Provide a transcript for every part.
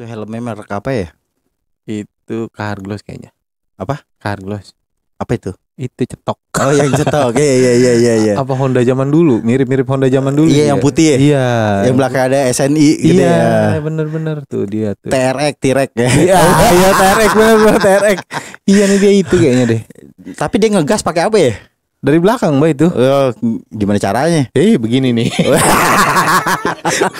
Itu helmnya merek apa ya? Itu Carglass kayaknya. Apa? Carglass. Apa itu? Itu cetok. Oh, yang cetok. Iya. Apa Honda zaman dulu? Mirip-mirip Honda zaman dulu. Iya, yang putih ya? Iya. Yang belakang ada SNI gitu iya, ya. bener-bener tuh dia tuh. TRX, T-Rex ya. Iya, TRX bener TRX. Iya nih dia itu kayaknya deh. Tapi dia ngegas pakai apa ya? Dari belakang Mbak itu. Oh, gimana caranya? Begini nih.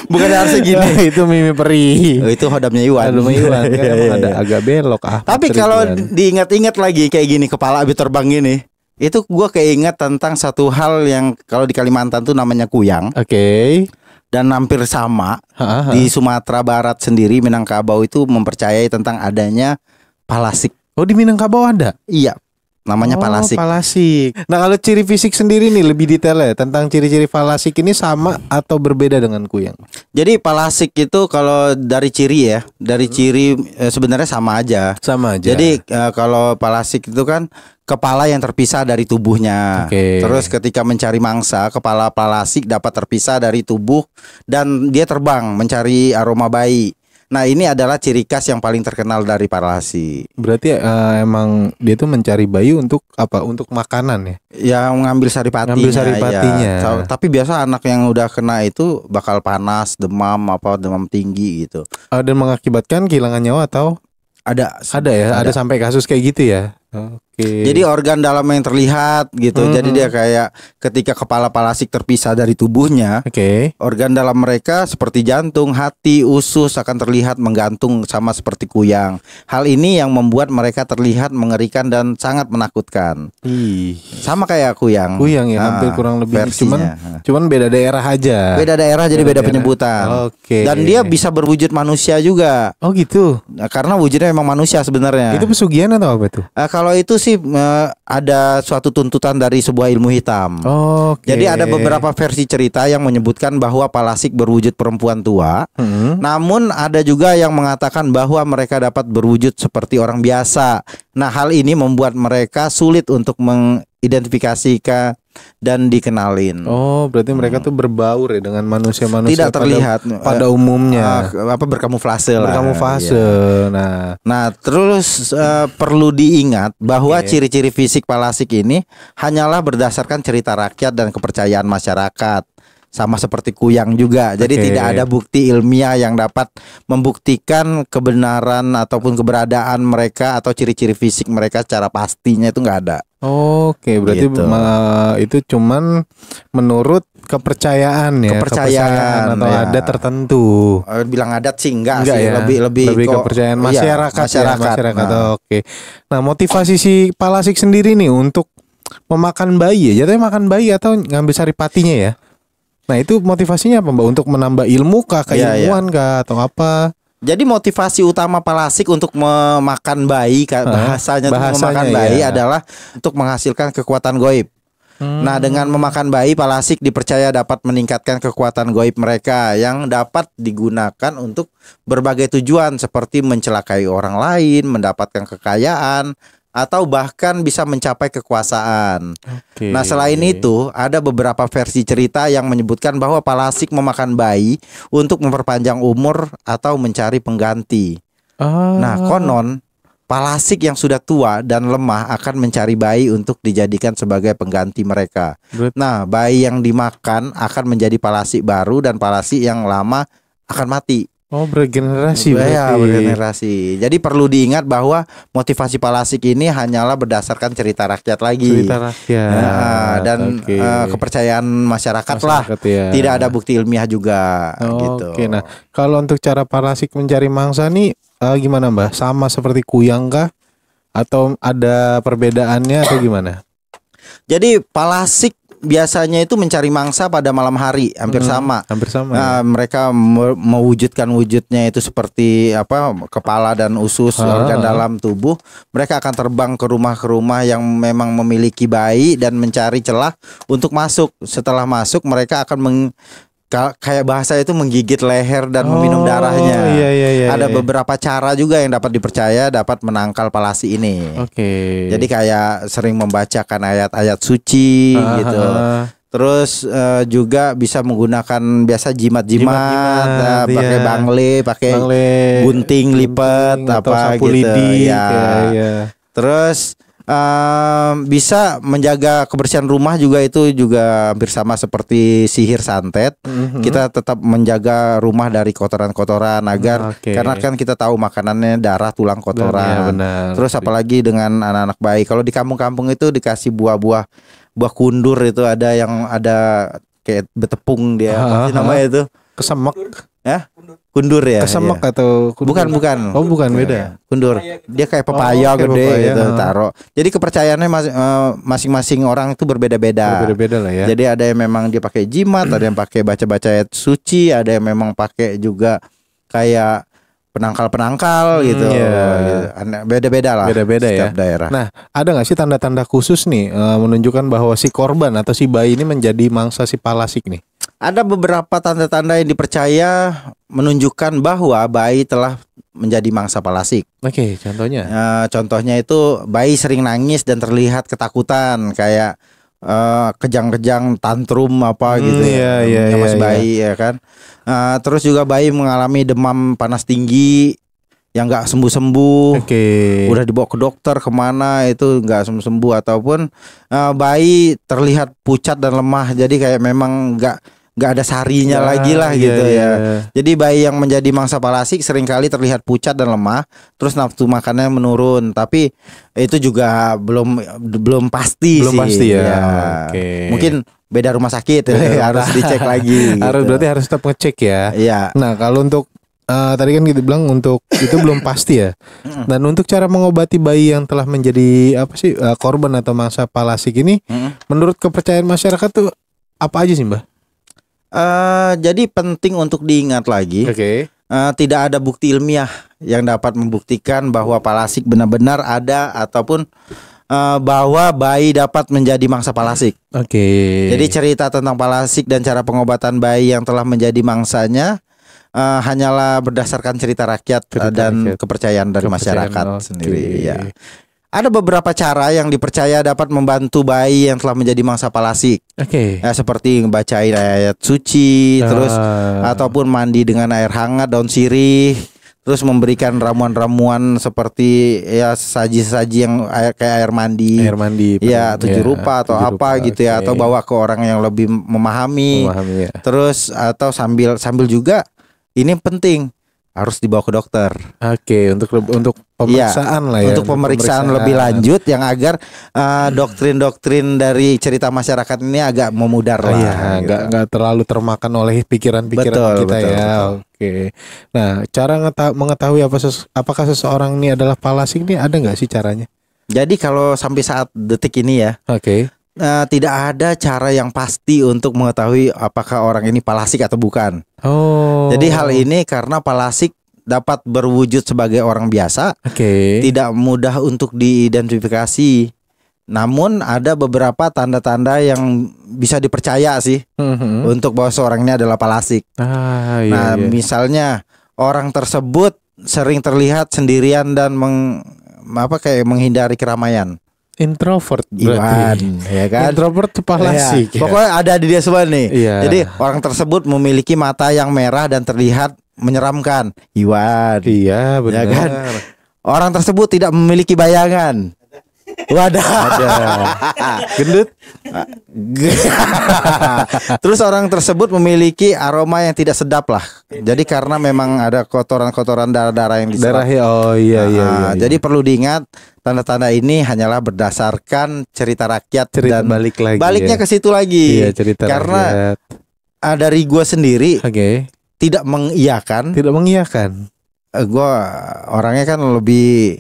Bukan harusnya gini. Itu Mimi Peri. Oh, itu hodamnya Iwan. Aduh Iwan kan emang ada agak belok Tapi kalau diingat-ingat lagi kayak gini, kepala abis terbang gini, itu gua keinget tentang satu hal yang kalau di Kalimantan tuh namanya kuyang. Oke. Dan hampir sama di Sumatera Barat sendiri, Minangkabau itu mempercayai tentang adanya palasik. Oh, di Minangkabau ada? Iya, namanya palasik. Palasik. Nah, kalau ciri fisik sendiri nih lebih detail ya tentang ciri-ciri palasik ini sama atau berbeda dengan kuyang? Jadi palasik itu kalau dari ciri ya, ciri sebenarnya sama aja. Sama aja. Jadi kalau palasik itu kan kepala yang terpisah dari tubuhnya. Terus ketika mencari mangsa, kepala palasik dapat terpisah dari tubuh dan dia terbang mencari aroma bayi. Nah, ini adalah ciri khas yang paling terkenal dari palasik. Berarti emang dia tuh mencari bayi untuk apa? Untuk makanan ya? Ya, mengambil saripatinya. Ngambil saripatinya. Ya. Tapi biasa anak yang udah kena itu bakal panas, demam tinggi gitu. Dan mengakibatkan kehilangan nyawa atau? Ada ya? Ada sampai kasus kayak gitu ya? Oke. Jadi organ dalam yang terlihat gitu. Jadi dia kayak ketika kepala palasik terpisah dari tubuhnya, organ dalam mereka seperti jantung, hati, usus akan terlihat menggantung sama seperti kuyang. Hal ini yang membuat mereka terlihat mengerikan dan sangat menakutkan. Sama kayak kuyang. Kuyang ya, hampir kurang lebih versinya. Cuman beda daerah aja. Beda daerah jadi beda penyebutan. Dan dia bisa berwujud manusia juga. Oh gitu. Nah, karena wujudnya memang manusia sebenarnya. Itu pesugihan atau apa tuh? Kalau itu sih ada suatu tuntutan dari sebuah ilmu hitam. Jadi ada beberapa versi cerita yang menyebutkan bahwa palasik berwujud perempuan tua. Namun ada juga yang mengatakan bahwa mereka dapat berwujud seperti orang biasa. Nah, hal ini membuat mereka sulit untuk mengidentifikasikan dan dikenalin. Oh, berarti mereka tuh berbaur ya dengan manusia-manusia. Tidak terlihat pada umumnya. Berkamuflase lah. Berkamuflase. Iya. Nah, terus perlu diingat bahwa ciri-ciri fisik palasik ini hanyalah berdasarkan cerita rakyat dan kepercayaan masyarakat. Sama seperti kuyang juga. Jadi tidak ada bukti ilmiah yang dapat membuktikan kebenaran ataupun keberadaan mereka atau ciri-ciri fisik mereka secara pastinya itu nggak ada. Berarti gitu. Itu cuman menurut kepercayaan ya. Kepercayaan atau adat tertentu. Bilang adat sih enggak sih ya? Lebih kepercayaan masyarakat. Masyarakat. Nah, motivasi si palasik sendiri nih untuk memakan bayi ya. Jatuhnya makan bayi atau ngambil saripatinya ya. Nah, itu motivasinya apa Mbak? Untuk menambah ilmu kah, keilmuan kah, atau apa? Jadi motivasi utama palasik untuk memakan bayi, bahasanya memakan bayi adalah untuk menghasilkan kekuatan goib. Nah, dengan memakan bayi, palasik dipercaya dapat meningkatkan kekuatan goib mereka yang dapat digunakan untuk berbagai tujuan seperti mencelakai orang lain, mendapatkan kekayaan, atau bahkan bisa mencapai kekuasaan. Nah, selain itu ada beberapa versi cerita yang menyebutkan bahwa palasik memakan bayi untuk memperpanjang umur atau mencari pengganti. Nah, konon palasik yang sudah tua dan lemah akan mencari bayi untuk dijadikan sebagai pengganti mereka. Nah, bayi yang dimakan akan menjadi palasik baru dan palasik yang lama akan mati. Bergenerasi bergenerasi. Jadi perlu diingat bahwa motivasi palasik ini hanyalah berdasarkan cerita rakyat lagi. Cerita rakyat. Dan kepercayaan masyarakat lah. Ya. Tidak ada bukti ilmiah juga gitu. Nah, kalau untuk cara palasik mencari mangsa nih gimana Mbak? Sama seperti kuyang kah? Atau ada perbedaannya atau gimana? Jadi palasik biasanya itu mencari mangsa pada malam hari, hampir sama. Nah, mereka mewujudkan wujudnya itu seperti kepala dan usus organ dalam tubuh. Mereka akan terbang ke rumah yang memang memiliki bayi dan mencari celah untuk masuk. Setelah masuk, mereka akan kayak bahasa itu menggigit leher dan meminum darahnya. Ada beberapa cara juga yang dapat dipercaya dapat menangkal palasik ini. Jadi kayak sering membacakan ayat-ayat suci gitu. Terus juga bisa menggunakan biasa jimat-jimat, pakai pakai gunting lipat apa sapu gitu lidi, ya. Terus bisa menjaga kebersihan rumah juga, itu juga hampir sama seperti sihir santet. Kita tetap menjaga rumah dari kotoran-kotoran agar karena kan kita tahu makanannya darah, tulang, kotoran. Terus apalagi dengan anak-anak bayi, kalau di kampung-kampung itu dikasih buah kundur, itu ada yang ada kayak betepung dia, apa sih namanya itu? Kesemek. Ya? Kundur ya. Kesemek atau kundur? Bukan. Oh, bukan, beda. Kundur. Dia kayak pepaya gede gitu, taruh. Jadi kepercayaannya masing-masing orang itu berbeda-beda. Berbeda-beda lah ya. Jadi ada yang memang dia pakai jimat, ada yang pakai baca-baca ayat suci, ada yang memang pakai juga kayak penangkal gitu. Beda-beda lah. Beda-beda ya. Daerah. Nah, ada nggak sih tanda-tanda khusus nih menunjukkan bahwa si korban atau si bayi ini menjadi mangsa si palasik nih? Ada beberapa tanda-tanda yang dipercaya menunjukkan bahwa bayi telah menjadi mangsa palasik. Oke, contohnya? Contohnya itu bayi sering nangis dan terlihat ketakutan, kayak kejang-kejang, tantrum apa gitu ya, bayi ya kan. Terus juga bayi mengalami demam panas tinggi yang nggak sembuh-sembuh. Udah dibawa ke dokter kemana itu nggak sembuh, ataupun bayi terlihat pucat dan lemah, jadi kayak memang nggak ada sarinya lagi lah gitu ya. Jadi bayi yang menjadi mangsa palasik seringkali terlihat pucat dan lemah, terus nafsu makannya menurun, tapi itu juga belum pasti sih. Mungkin beda rumah sakit ya, harus dicek lagi. Berarti harus tetap ngecek ya. Iya. Nah, kalau untuk tadi kan kita bilang untuk itu belum pasti ya. Dan untuk cara mengobati bayi yang telah menjadi korban atau mangsa palasik ini, menurut kepercayaan masyarakat tuh apa aja sih, Mbah? Jadi penting untuk diingat lagi, tidak ada bukti ilmiah yang dapat membuktikan bahwa palasik benar-benar ada, ataupun bahwa bayi dapat menjadi mangsa palasik. Jadi cerita tentang palasik dan cara pengobatan bayi yang telah menjadi mangsanya hanyalah berdasarkan cerita rakyat dan kepercayaan dari masyarakat sendiri. Ya. Ada beberapa cara yang dipercaya dapat membantu bayi yang telah menjadi mangsa palasik. Seperti membacain ayat suci, terus ataupun mandi dengan air hangat, daun sirih, terus memberikan ramuan-ramuan seperti ya sesaji-sesaji yang kayak air mandi, ya 7 rupa atau apa gitu ya, atau bawa ke orang yang lebih memahami ya. Terus atau sambil juga ini penting, harus dibawa ke dokter. Untuk pemeriksaan lah ya. Untuk pemeriksaan lebih lanjut yang agar doktrin-doktrin dari cerita masyarakat ini agak memudar lah. Nggak terlalu termakan oleh pikiran-pikiran kita ya. Nah, cara mengetahui apakah seseorang ini adalah palasik ini ada nggak sih caranya? Jadi kalau sampai saat detik ini ya, tidak ada cara yang pasti untuk mengetahui apakah orang ini palasik atau bukan. Jadi hal ini karena palasik dapat berwujud sebagai orang biasa, tidak mudah untuk diidentifikasi. Namun ada beberapa tanda-tanda yang bisa dipercaya sih untuk bahwa seorang ini adalah palasik. Misalnya orang tersebut sering terlihat sendirian dan menghindari keramaian. Introvert Iwan, ya kan? Introvert palasik. Pokoknya ada di dia semua nih. Jadi orang tersebut memiliki mata yang merah dan terlihat menyeramkan. Iwan. Iya, benar. Ya kan? Orang tersebut tidak memiliki bayangan. Wadah. Gendut. Terus orang tersebut memiliki aroma yang tidak sedap lah. Jadi karena memang ada kotoran-kotoran darah-darah yang diserap. Jadi perlu diingat, tanda-tanda ini hanyalah berdasarkan cerita rakyat dan baliknya ke situ lagi. Karena dari gua sendiri tidak mengiyakan. Gua orangnya kan lebih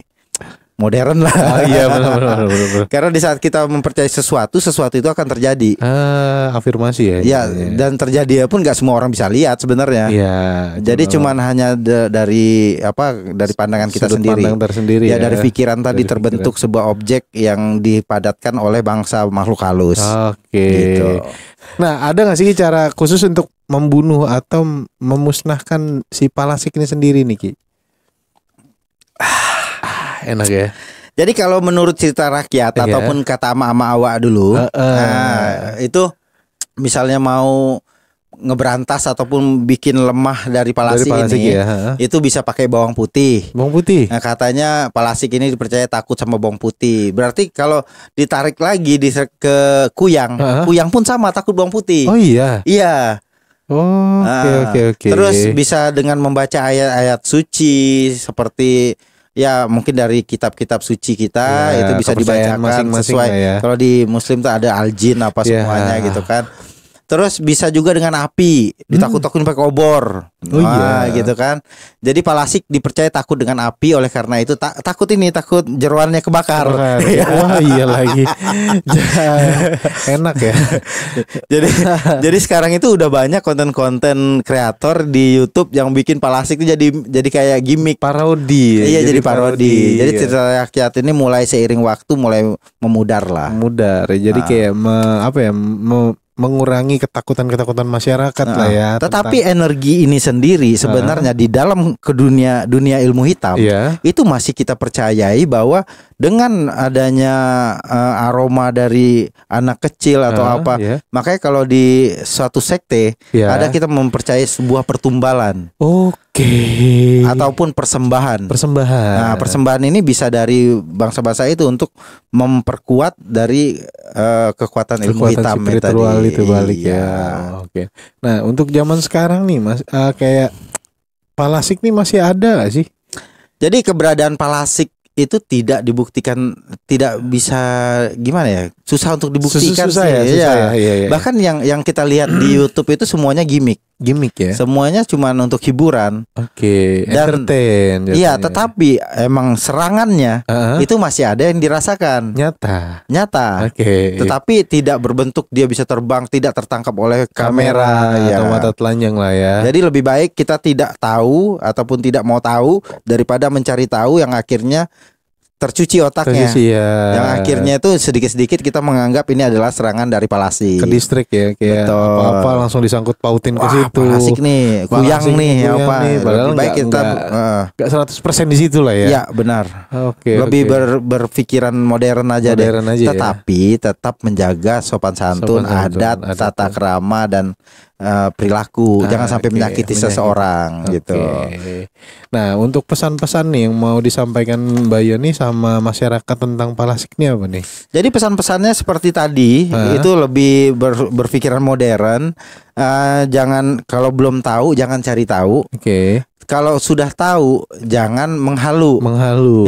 modern lah. Benar. Karena di saat kita mempercayai sesuatu itu akan terjadi. Afirmasi ya. Dan terjadi pun nggak semua orang bisa lihat sebenarnya. Jadi cuman hanya dari pandangan kita sendiri. Dari pikiran tadi terbentuk sebuah objek yang dipadatkan oleh bangsa makhluk halus. Gitu. Nah, ada nggak sih cara khusus untuk membunuh atau memusnahkan si palasik ini sendiri nih, Ki? Enak ya. Jadi kalau menurut cerita rakyat ataupun kata ama-ama awak dulu, itu misalnya mau ngeberantas ataupun bikin lemah dari palasik ini, itu bisa pakai bawang putih. Bawang putih. Nah, katanya palasik ini dipercaya takut sama bawang putih. Berarti kalau ditarik lagi ke kuyang, kuyang pun sama takut bawang putih. Oh iya. Iya. Oh, oke. Terus bisa dengan membaca ayat-ayat suci seperti ya mungkin dari kitab-kitab suci kita itu bisa dibacakan sesuai. Kalau di Muslim tuh ada al-jin apa semuanya gitu kan. Terus bisa juga dengan api, ditakut-takutin pakai obor. Gitu kan. Jadi palasik dipercaya takut dengan api, oleh karena itu takut jeroannya kebakar. Wah, iya lagi. Enak ya. Jadi sekarang itu udah banyak konten-konten kreator di YouTube yang bikin palasik itu jadi kayak gimmick, parodi. Iya, jadi parodi. Jadi cerita rakyat ini mulai seiring waktu mulai memudar lah. Jadi kayak mengurangi ketakutan masyarakat lah ya. Tetapi energi ini sendiri sebenarnya di dalam dunia ilmu hitam itu masih kita percayai bahwa dengan adanya aroma dari anak kecil atau makanya kalau di suatu sekte ada kita mempercayai sebuah pertumbalan. Ataupun persembahan. Nah, persembahan ini bisa dari bangsa-bangsa itu untuk memperkuat dari kekuatan ilmu hitam spiritual itu balik ya. Nah, untuk zaman sekarang nih Mas, kayak palasik nih masih ada gak sih? Jadi keberadaan palasik itu tidak dibuktikan, tidak bisa gimana ya, susah untuk dibuktikan. Susah ya. Bahkan yang kita lihat di YouTube itu semuanya gimmick ya. Semuanya cuma untuk hiburan. Entertain. Iya, tetapi emang serangannya itu masih ada yang dirasakan. Nyata. Tetapi tidak berbentuk dia bisa terbang, tidak tertangkap oleh kamera atau mata telanjang lah ya. Jadi lebih baik kita tidak tahu ataupun tidak mau tahu daripada mencari tahu yang akhirnya tercuci otaknya. Yang akhirnya itu sedikit-sedikit kita menganggap ini adalah serangan dari palasik. Ke distrik ya, kayak apa-apa langsung disangkut pautin ke situ. Palasik nih, kuyang nih, apa. Padahal baik kita enggak 100% di situ lah ya. Iya, benar. Lebih berpikiran modern aja deh. Tetapi tetap menjaga sopan santun, adat, tata krama dan perilaku. Jangan sampai menyakiti seseorang gitu. Nah, untuk pesan-pesan nih yang mau disampaikan Mbak Yoni sama masyarakat tentang palasik ini apa nih? Jadi pesan-pesannya seperti tadi, itu lebih berpikiran modern. Jangan, kalau belum tahu jangan cari tahu. Kalau sudah tahu jangan menghalu.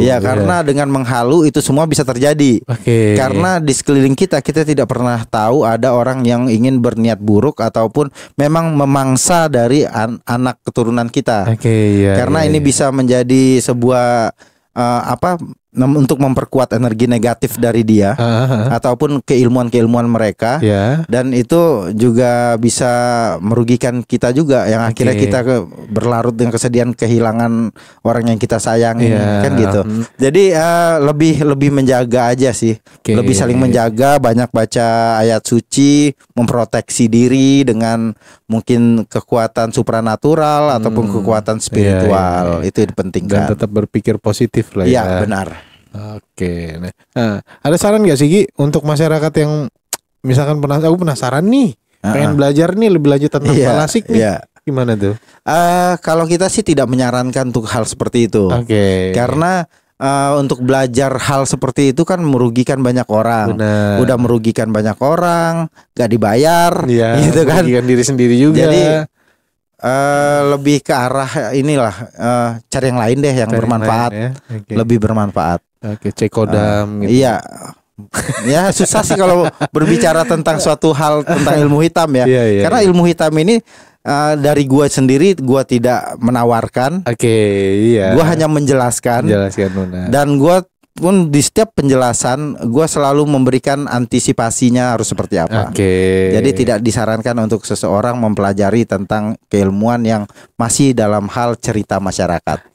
Ya, karena dengan menghalu itu semua bisa terjadi. Karena di sekeliling kita tidak pernah tahu ada orang yang ingin berniat buruk ataupun memang memangsa dari anak keturunan kita. Karena ini bisa menjadi sebuah untuk memperkuat energi negatif dari dia ataupun keilmuan mereka, dan itu juga bisa merugikan kita juga, yang akhirnya kita berlarut dengan kesedihan kehilangan orang yang kita sayangi, kan gitu. Jadi lebih menjaga aja sih, lebih saling menjaga, banyak baca ayat suci, memproteksi diri dengan mungkin kekuatan supranatural ataupun kekuatan spiritual. Itu dipentingkan. Dan tetap berpikir positif lah ya. Iya, benar. Nah, ada saran gak sih Gi untuk masyarakat yang misalkan aku penasaran nih, pengen belajar nih lebih lanjut tentang palasik nih, gimana tuh? Kalau kita sih tidak menyarankan untuk hal seperti itu. Karena untuk belajar hal seperti itu kan merugikan banyak orang. Udah merugikan banyak orang, gak dibayar, gitu kan. Merugikan diri sendiri juga. Jadi lebih ke arah inilah, cari yang lain deh yang bermanfaat, lebih bermanfaat. Cekodam gitu. Iya. Ya susah sih kalau berbicara tentang suatu hal tentang ilmu hitam ya. Karena ilmu hitam ini dari gua sendiri, gua tidak menawarkan. Gua hanya menjelaskan. Dan gua pun di setiap penjelasan gua selalu memberikan antisipasinya harus seperti apa. Jadi tidak disarankan untuk seseorang mempelajari tentang keilmuan yang masih dalam hal cerita masyarakat.